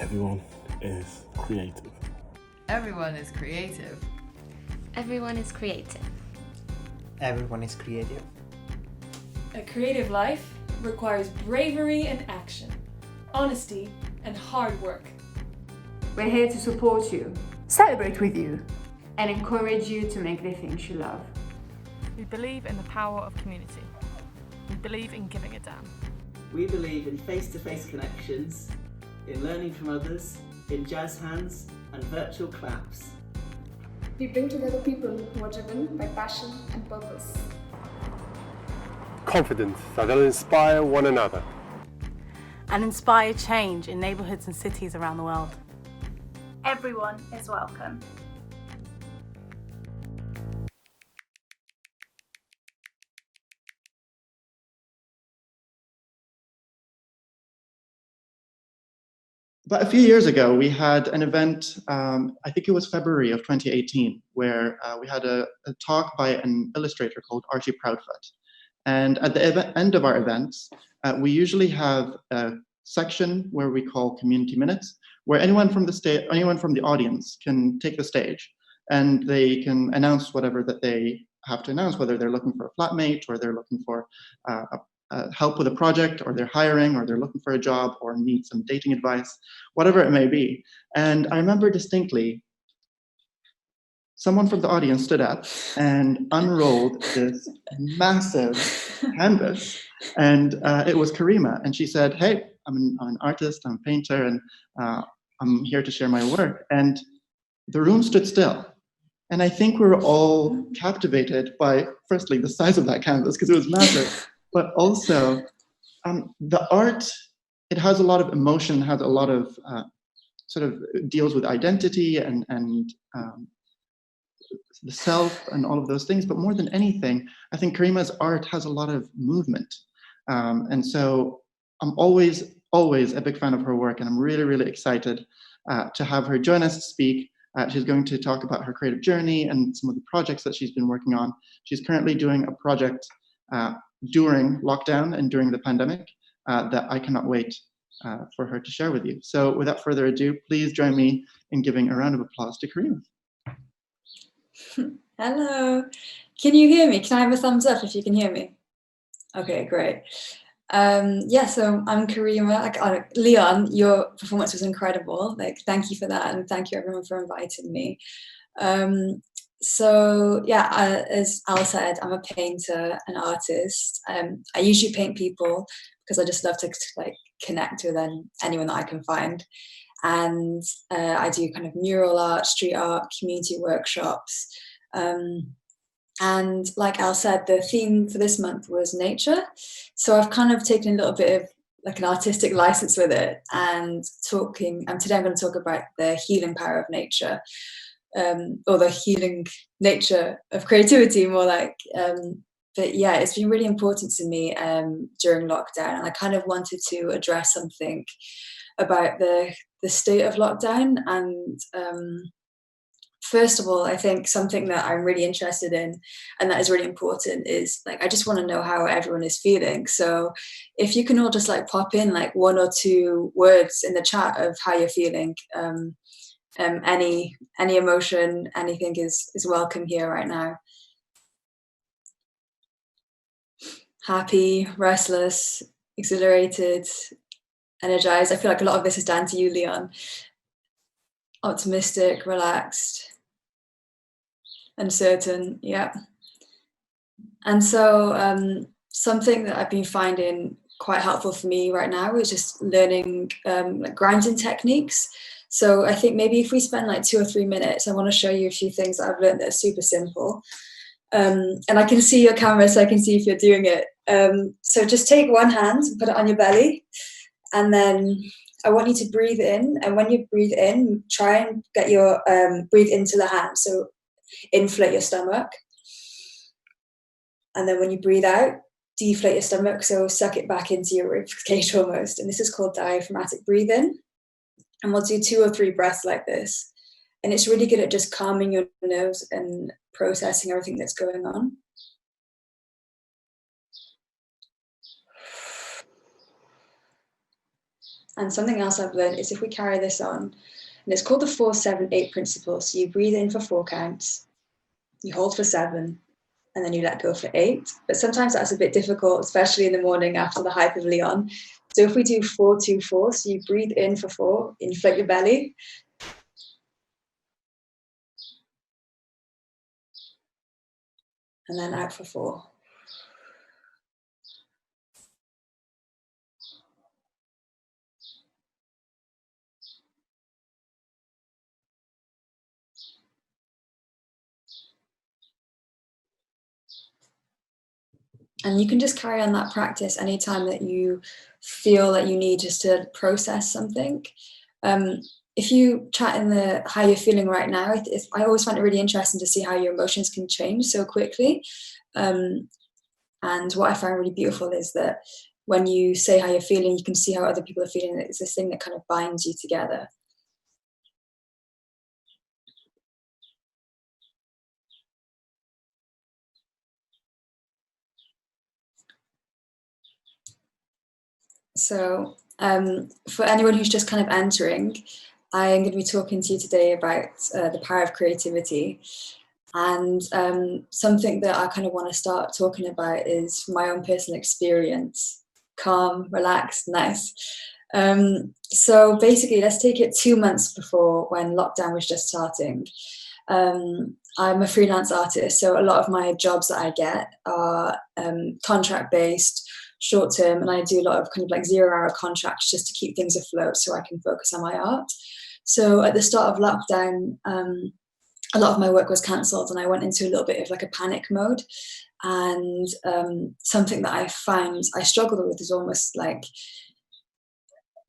Everyone is creative. Everyone is creative. Everyone is creative. Everyone is creative. A creative life requires bravery and action, honesty and hard work. We're here to support you, celebrate with you, and encourage you to make the things you love. We believe in the power of community. We believe in giving a damn. We believe in face-to-face connections, in learning from others, in jazz hands and virtual claps. We bring together people who are driven by passion and purpose. Confident that they'll inspire one another. And inspire change in neighbourhoods and cities around the world. Everyone is welcome. But a few years ago, we had an event, I think it was February of 2018, where we had a talk by an illustrator called Archie Proudfoot. And at the end of our events, we usually have a section where we call community minutes, where anyone from the audience can take the stage and they can announce whatever that they have to announce, whether they're looking for a flatmate or they're looking for help with a project, or they're hiring, or they're looking for a job, or need some dating advice, whatever it may be. And I remember distinctly, someone from the audience stood up and unrolled this massive canvas, and it was Karimah. And she said, "Hey, I'm an artist, I'm a painter, and I'm here to share my work." And the room stood still. And I think we were all captivated by, firstly, the size of that canvas, because it was massive. But also, the art, it has a lot of emotion, has a lot of sort of deals with identity and the self and all of those things. But more than anything, I think Karimah's art has a lot of movement. And so I'm always a big fan of her work, and I'm really, really excited to have her join us to speak. She's going to talk about her creative journey and some of the projects that she's been working on. She's currently doing a project during lockdown and during the pandemic that I cannot wait for her to share with you. So without further ado, please join me in giving a round of applause to Karimah. Hello, can you hear me? Can I have a thumbs up if you can hear me? Okay, great. Yeah, so I'm Karimah. Leon, your performance was incredible. Thank you for that, and thank you everyone for inviting me. So yeah, as Al said, I'm a painter, an artist. I usually paint people because I just love to connect with anyone that I can find. And I do kind of mural art, street art, community workshops. And like Al said, the theme for this month was nature. So I've kind of taken a little bit of an artistic license with it, and today I'm going to talk about the healing power of nature. Or the healing nature of creativity, more like. But yeah, it's been really important to me during lockdown, and I kind of wanted to address something about the state of lockdown. And first of all, I think something that I'm really interested in and that is really important is I just want to know how everyone is feeling. So if you can all just pop in one or two words in the chat of how you're feeling. Any emotion, anything is welcome here right now. Happy, restless, exhilarated, energized. I feel like a lot of this is down to you, Leon. Optimistic, relaxed, uncertain, yeah. And so something that I've been finding quite helpful for me right now is just learning grounding techniques. So I think maybe if we spend 2 or 3 minutes, I want to show you a few things that I've learned that are super simple. And I can see your camera, so I can see if you're doing it. So just take one hand and put it on your belly. And then I want you to breathe in. And when you breathe in, try and get your breathe into the hand. So inflate your stomach. And then when you breathe out, deflate your stomach. So suck it back into your rib cage almost. And this is called diaphragmatic breathing. And we'll do 2 or 3 breaths like this. And it's really good at just calming your nerves and processing everything that's going on. And something else I've learned is if we carry this on, and it's called the 4-7-8 principle. So you breathe in for 4 counts, you hold for 7, and then you let go for 8. But sometimes that's a bit difficult, especially in the morning after the hype of Leon. So if we do 4-2-4, so you breathe in for 4, inflate your belly, and then out for 4. And you can just carry on that practice anytime that you feel that you need just to process something. If you chat in the how you're feeling right now, I always find it really interesting to see how your emotions can change so quickly. And what I find really beautiful is that when you say how you're feeling, you can see how other people are feeling. It's this thing that kind of binds you together. So for anyone who's just kind of entering, I'm going to be talking to you today about the power of creativity. And something that I kind of want to start talking about is my own personal experience. Calm, relaxed, nice. So basically, let's take it 2 months before when lockdown was just starting. I'm a freelance artist, so a lot of my jobs that I get are contract-based, short-term, and I do a lot of kind of like 0-hour contracts just to keep things afloat so I can focus on my art. So at the start of lockdown, a lot of my work was cancelled and I went into a little bit of like a panic mode. And something that I found I struggled with is almost like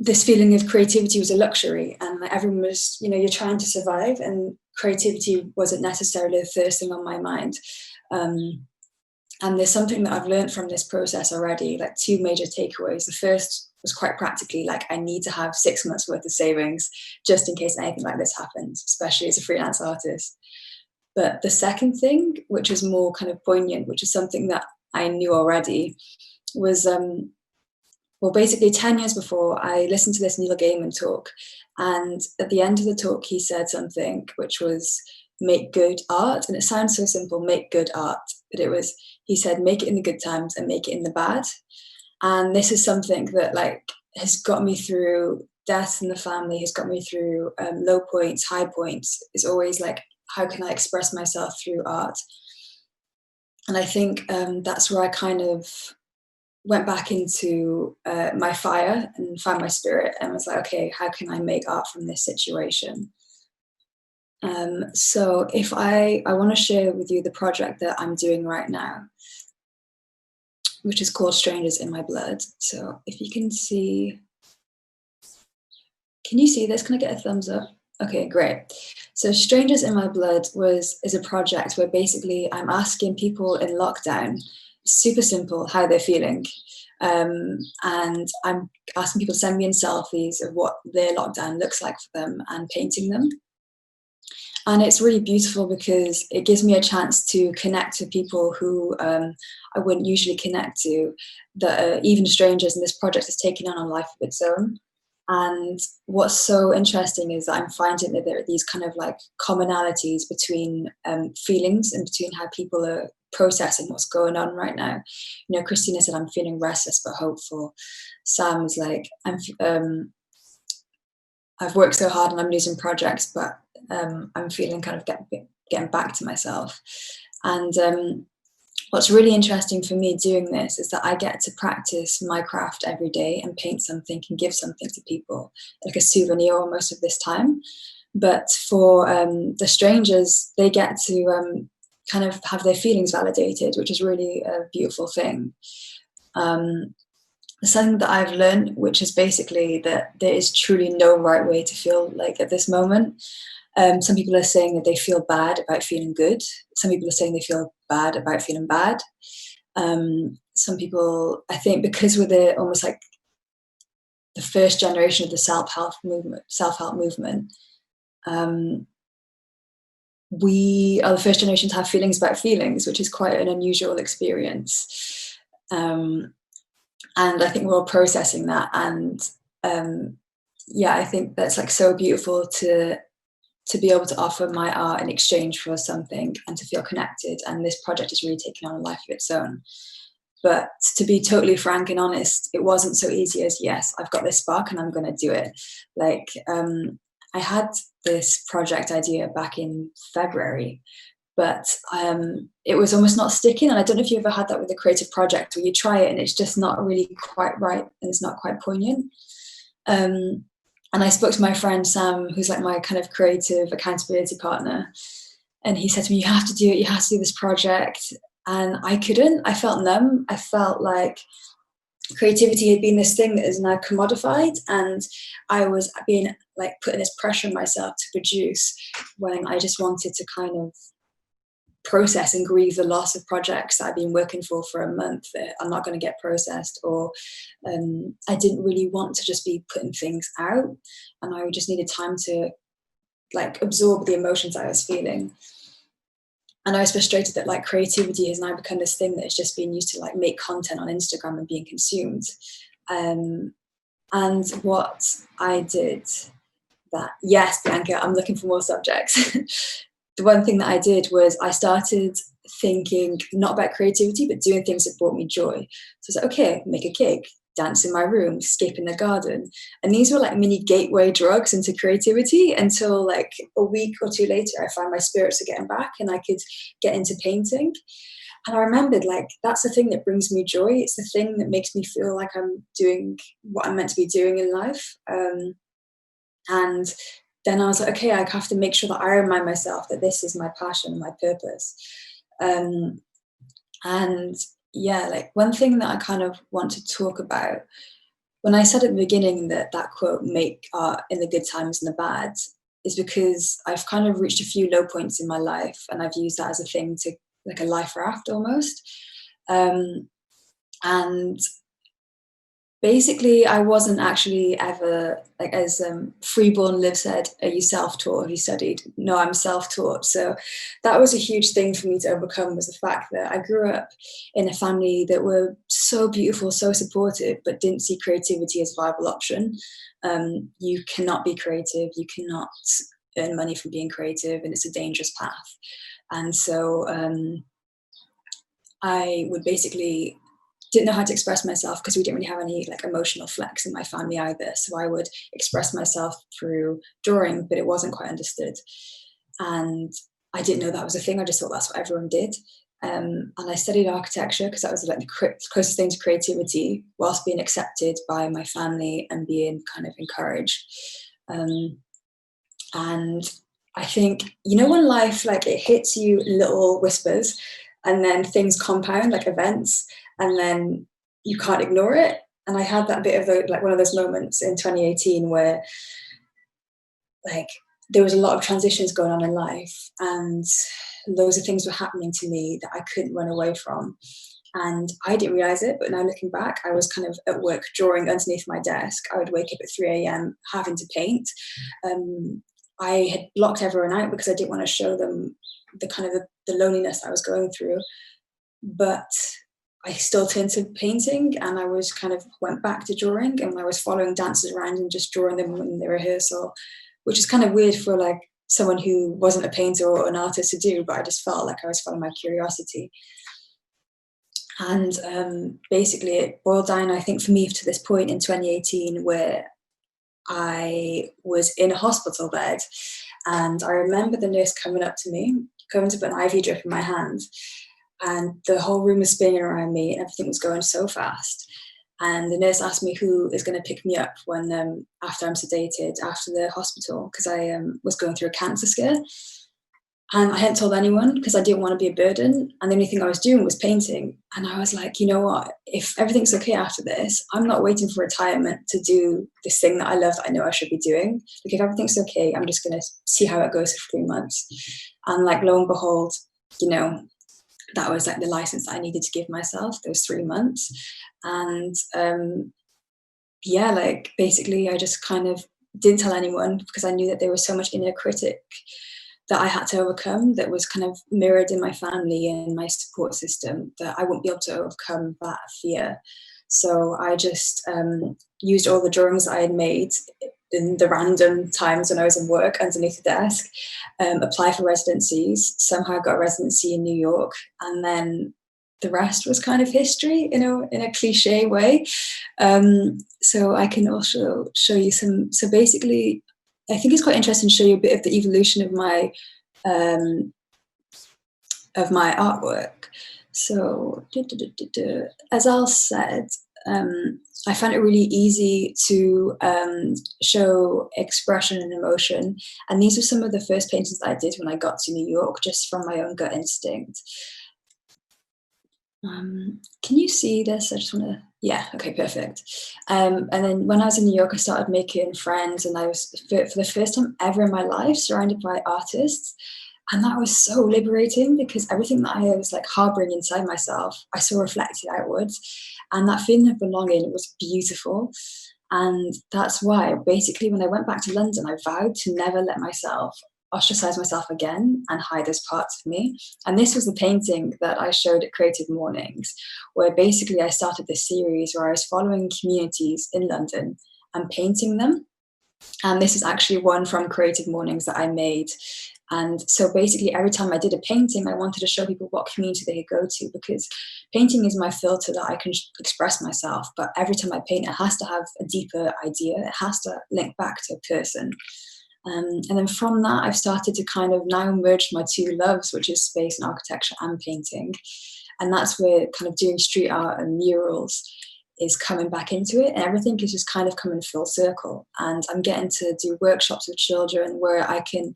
this feeling of creativity was a luxury, and like everyone was, you know, you're trying to survive, and creativity wasn't necessarily the first thing on my mind. And there's something that I've learned from this process already, like 2 major takeaways. The first was quite practically, like I need to have 6 months worth of savings just in case anything like this happens, especially as a freelance artist. But the second thing, which is more kind of poignant, which is something that I knew already, was well, basically 10 years before, I listened to this Neil Gaiman talk, and at the end of the talk, he said something which was make good art. And it sounds so simple, make good art, but it was, he said, make it in the good times and make it in the bad. And this is something that like has got me through death in the family, has got me through low points, high points. It's always like, how can I express myself through art? And I think that's where I kind of went back into my fire and found my spirit and was like, okay, how can I make art from this situation? So if I want to share with you the project that I'm doing right now, which is called Strangers in My Blood. So if you can see, can you see this? Can I get a thumbs up? Okay, great. So Strangers in My Blood is a project where basically I'm asking people in lockdown, super simple, how they're feeling. And I'm asking people to send me in selfies of what their lockdown looks like for them and painting them. And it's really beautiful because it gives me a chance to connect to people who I wouldn't usually connect to, that are even strangers, and this project is taking on a life of its own. And what's so interesting is that I'm finding that there are these kind of like commonalities between feelings and between how people are processing what's going on right now. You know, Christina said, I'm feeling restless but hopeful. Sam is like, I've worked so hard and I'm losing projects, but I'm feeling kind of getting back to myself. And what's really interesting for me doing this is that I get to practice my craft every day and paint something and give something to people, like a souvenir almost of this time. But for the strangers, they get to kind of have their feelings validated, which is really a beautiful thing. Something that I've learned, which is basically that there is truly no right way to feel like at this moment. Some people are saying that they feel bad about feeling good. Some people are saying they feel bad about feeling bad. Some people, I think, because we're almost like the first generation of the self-help movement, we are the first generation to have feelings about feelings, which is quite an unusual experience. And I think we're all processing that. And yeah, I think that's like so beautiful to be able to offer my art in exchange for something and to feel connected. And this project has really taken on a life of its own. But to be totally frank and honest, it wasn't so easy as, yes, I've got this spark and I'm going to do it. Like, I had this project idea back in February, but it was almost not sticking. And I don't know if you ever had that with a creative project where you try it and it's just not really quite right and it's not quite poignant. And I spoke to my friend Sam, who's like my kind of creative accountability partner. And he said to me, you have to do it, you have to do this project. And I couldn't. I felt numb. I felt like creativity had been this thing that is now commodified, and I was being like putting this pressure on myself to produce when I just wanted to kind of process and grieve the loss of projects that I've been working for a month that I'm not going to get processed, or I didn't really want to just be putting things out, and I just needed time to like absorb the emotions I was feeling. And I was frustrated that like creativity has now become this thing that is just being used to like make content on Instagram and being consumed. And what I did that, yes, Bianca, I'm looking for more subjects. The one thing that I did was I started thinking not about creativity, but doing things that brought me joy. So I was like, okay, make a cake, dance in my room, skip in the garden. And these were like mini gateway drugs into creativity until like a week or two later, I found my spirits were getting back and I could get into painting. And I remembered like, that's the thing that brings me joy. It's the thing that makes me feel like I'm doing what I'm meant to be doing in life. And then I was like, okay, I have to make sure that I remind myself that this is my passion, my purpose. And yeah, like one thing that I kind of want to talk about, when I said at the beginning that quote, make art in the good times and the bad, is because I've kind of reached a few low points in my life and I've used that as a thing to, like a life raft almost. And basically I wasn't actually ever, like as Freeborn Liv said, are you self-taught, have you studied? No, I'm self-taught. So that was a huge thing for me to overcome, was the fact that I grew up in a family that were so beautiful, so supportive, but didn't see creativity as a viable option. You cannot be creative, you cannot earn money from being creative, and it's a dangerous path. And so I would basically didn't know how to express myself because we didn't really have any like emotional flex in my family either. So I would express myself through drawing, but it wasn't quite understood. And I didn't know that was a thing. I just thought that's what everyone did. And I studied architecture because that was like the closest thing to creativity, whilst being accepted by my family and being kind of encouraged. And I think, you know, when life, like it hits you little whispers and then things compound like events, and then you can't ignore it. And I had that bit of like one of those moments in 2018 where like there was a lot of transitions going on in life and loads of things were happening to me that I couldn't run away from. And I didn't realize it, but now looking back, I was kind of at work drawing underneath my desk. I would wake up at 3 a.m. having to paint. I had blocked everyone out because I didn't want to show them the kind of the loneliness I was going through. But I still turned to painting, and I was kind of went back to drawing, and I was following dancers around and just drawing them in the rehearsal, which is kind of weird for like someone who wasn't a painter or an artist to do, but I just felt like I was following my curiosity. And basically it boiled down, I think for me, to this point in 2018 where I was in a hospital bed, and I remember the nurse coming up to me, going to put an IV drip in my hand, and the whole room was spinning around me and everything was going so fast. And the nurse asked me who is going to pick me up when after I'm sedated, after the hospital, because I was going through a cancer scare. And I hadn't told anyone because I didn't want to be a burden. And the only thing I was doing was painting. And I was like, you know what, if everything's okay after this, I'm not waiting for retirement to do this thing that I love, that I know I should be doing. Like if everything's okay, I'm just going to see how it goes for 3 months. And like, lo and behold, you know, that was like the license that I needed to give myself, those 3 months. And yeah, like basically I just kind of didn't tell anyone because I knew that there was so much inner critic that I had to overcome that was kind of mirrored in my family and my support system, that I wouldn't be able to overcome that fear. So I just used all the drawings I had made in the random times when I was in work underneath the desk, apply for residencies, somehow got a residency in New York, and then the rest was kind of history, you know, in a cliche way. So I can also show you some, so basically, I think it's quite interesting to show you a bit of the evolution of my artwork. So, as Al said, I found it really easy to show expression and emotion. And these were some of the first paintings that I did when I got to New York, just from my own gut instinct. Can you see this? I just want to, yeah, okay, perfect. And then when I was in New York, I started making friends, and I was, for the first time ever in my life, surrounded by artists. And that was so liberating, because everything that I was like harboring inside myself, I saw reflected outwards. And that feeling of belonging was beautiful. And that's why basically when I went back to London, I vowed to never let myself ostracize myself again and hide those parts of me. And this was the painting that I showed at Creative Mornings, where basically I started this series where I was following communities in London and painting them. And this is actually one from Creative Mornings that I made. And so basically every time I did a painting, I wanted to show people what community they could go to, because painting is my filter that I can express myself. But every time I paint, it has to have a deeper idea. It has to link back to a person. And then from that, I've started to kind of now merge my two loves, which is space and architecture and painting. And that's where kind of doing street art and murals is coming back into it, and everything is just kind of coming full circle. And I'm getting to do workshops with children where I can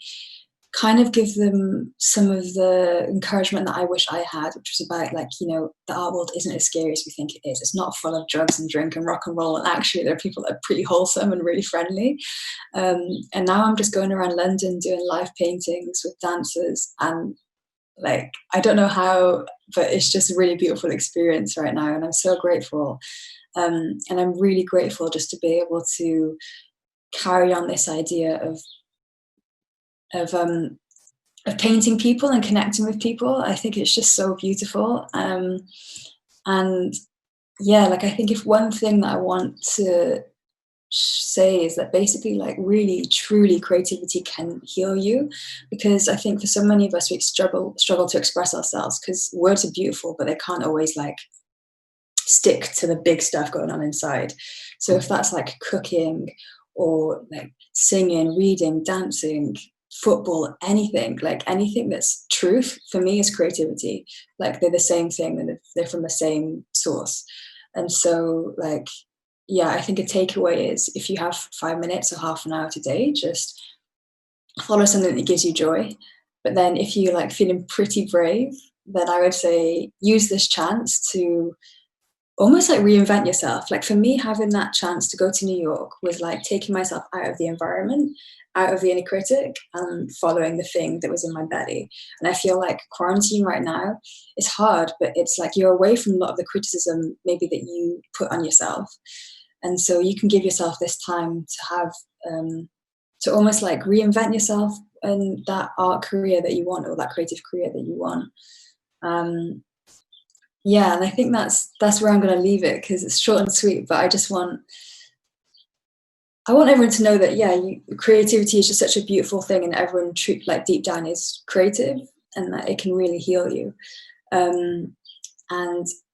kind of give them some of the encouragement that I wish I had, which was about, like, you know, the art world isn't as scary as we think it is. It's not full of drugs and drink and rock and roll, and actually there are people that are pretty wholesome and really friendly. And now I'm just going around London doing live paintings with dancers, and like, I don't know how, but it's just a really beautiful experience right now, and I'm so grateful. And I'm really grateful just to be able to carry on this idea of painting people and connecting with people. I think it's just so beautiful. And yeah, like, I think if one thing that I want to say is that basically, like, really truly creativity can heal you, because I think for so many of us we struggle to express ourselves, because words are beautiful but they can't always like stick to the big stuff going on inside. So if that's like cooking or like singing, reading, dancing, football, anything, like anything that's truth, for me is creativity. Like, they're the same thing and they're from the same source. And so, like, yeah, I think a takeaway is, if you have 5 minutes or half an hour today, just follow something that gives you joy. But then if you're like feeling pretty brave, then I would say use this chance to almost like reinvent yourself. Like, for me, having that chance to go to New York was like taking myself out of the environment, out of the inner critic, and following the thing that was in my belly. And I feel like quarantine right now is hard, but it's like you're away from a lot of the criticism maybe that you put on yourself. And so you can give yourself this time to have, to almost like reinvent yourself and that art career that you want, or that creative career that you want. Yeah, and I think that's where I'm going to leave it, because it's short and sweet, but I want everyone to know that, yeah, creativity is just such a beautiful thing, and everyone like deep down is creative, and that it can really heal you. And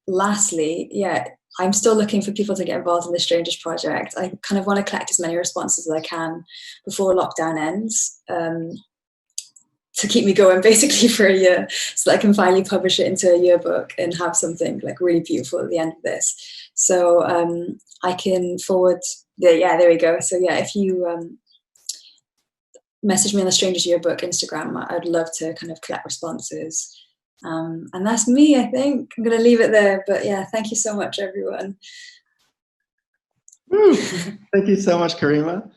lastly, yeah, I'm still looking for people to get involved in the Strangers Project. I kind of want to collect as many responses as I can before lockdown ends, to keep me going basically for a year, so that I can finally publish it into a yearbook and have something like really beautiful at the end of this. So I can forward yeah, there we go. So yeah, if you message me on the Strangers Yearbook Instagram, I'd love to kind of collect responses. And that's me, I think. I'm going to leave it there. But yeah, thank you so much, everyone. Thank you so much, Karima.